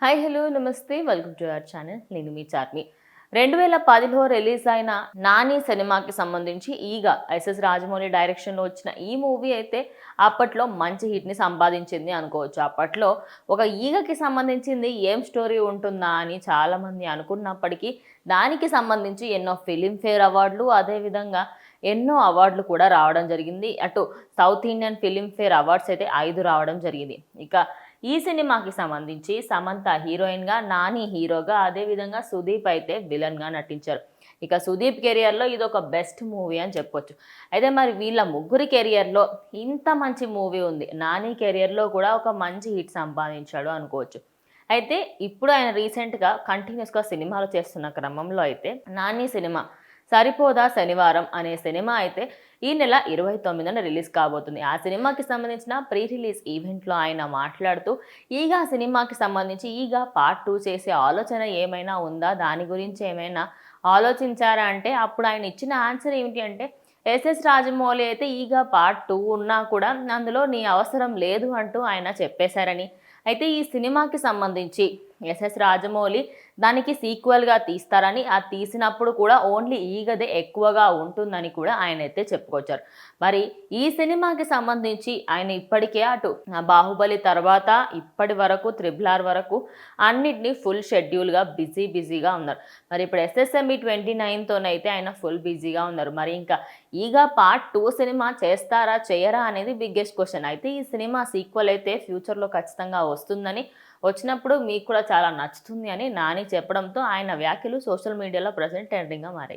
Hi hello నమస్తే welcome to our channel. నేను మీ Charmi. 2010లో release అయిన నాని సినిమాకి సంబంధించి ఎస్ఎస్ రాజమౌళి డైరెక్షన్లో వచ్చిన ఈ మూవీ అయితే అప్పట్లో మంచి హిట్ని సంపాదించింది అనుకోవచ్చు. అప్పట్లో ఒక ఈగకి సంబంధించింది ఏం స్టోరీ ఉంటుందా అని చాలామంది అనుకున్నప్పటికీ దానికి సంబంధించి ఎన్నో ఫిలింఫేర్ అవార్డులు, అదేవిధంగా ఎన్నో అవార్డులు కూడా రావడం జరిగింది. అటు సౌత్ ఇండియన్ ఫిలింఫేర్ అవార్డ్స్ అయితే 5 రావడం జరిగింది. ఇక ఈ సినిమాకి సంబంధించి సమంత హీరోయిన్గా, నాని హీరోగా, అదేవిధంగా సుదీప్ అయితే విలన్గా నటించారు. ఇక సుదీప్ కెరియర్లో ఇది ఒక బెస్ట్ మూవీ అని చెప్పొచ్చు. అయితే మరి వీళ్ళ ముగ్గురి కెరియర్లో ఇంత మంచి మూవీ ఉంది. నాని కెరియర్లో కూడా ఒక మంచి హిట్ సంపాదించాడు అనుకోవచ్చు. అయితే ఇప్పుడు ఆయన రీసెంట్గా కంటిన్యూస్గా సినిమాలు చేస్తున్న క్రమంలో అయితే నాని సినిమా సరిపోదా శనివారం అనే సినిమా అయితే ఈ నెల 29న రిలీజ్ కాబోతుంది. ఆ సినిమాకి సంబంధించిన ప్రీ రిలీజ్ ఈవెంట్లో ఆయన మాట్లాడుతూ ఆ సినిమాకి సంబంధించి పార్ట్ 2 చేసే ఆలోచన ఏమైనా ఉందా, దాని గురించి ఏమైనా ఆలోచించారా అంటే అప్పుడు ఆయన ఇచ్చిన ఆన్సర్ ఏమిటి అంటే ఎస్ఎస్ రాజమౌళి అయితే పార్ట్ 2 ఉన్నా కూడా అందులో నీ అవసరం లేదు అంటూ ఆయన చెప్పేశారని. అయితే ఈ సినిమాకి సంబంధించి ఎస్ఎస్ రాజమౌళి దానికి సీక్వెల్గా తీస్తారని, ఆ తీసినప్పుడు కూడా ఓన్లీ ఈగదే ఎక్కువగా ఉంటుందని కూడా ఆయన అయితే చెప్పుకొచ్చారు. మరి ఈ సినిమాకి సంబంధించి ఆయన ఇప్పటికే అటు బాహుబలి తర్వాత ఇప్పటి వరకు RRR వరకు అన్నిటినీ ఫుల్ షెడ్యూల్గా బిజీగా ఉన్నారు. మరి ఇప్పుడు SSME 29తోనైతే ఆయన ఫుల్ బిజీగా ఉన్నారు. మరి ఇంకా పార్ట్ 2 సినిమా చేస్తారా చేయరా అనేది బిగ్గెస్ట్ క్వశ్చన్. అయితే ఈ సినిమా సీక్వెల్ అయితే ఫ్యూచర్లో ఖచ్చితంగా వస్తుందని, వచ్చినప్పుడు మీకు కూడా చాలా నచ్చుతుంది అని నాని చెప్పడంతో ఆయన వ్యాఖ్యలు సోషల్ మీడియాలో ప్రజెంట్ ట్రెండింగ్గా మారాయి.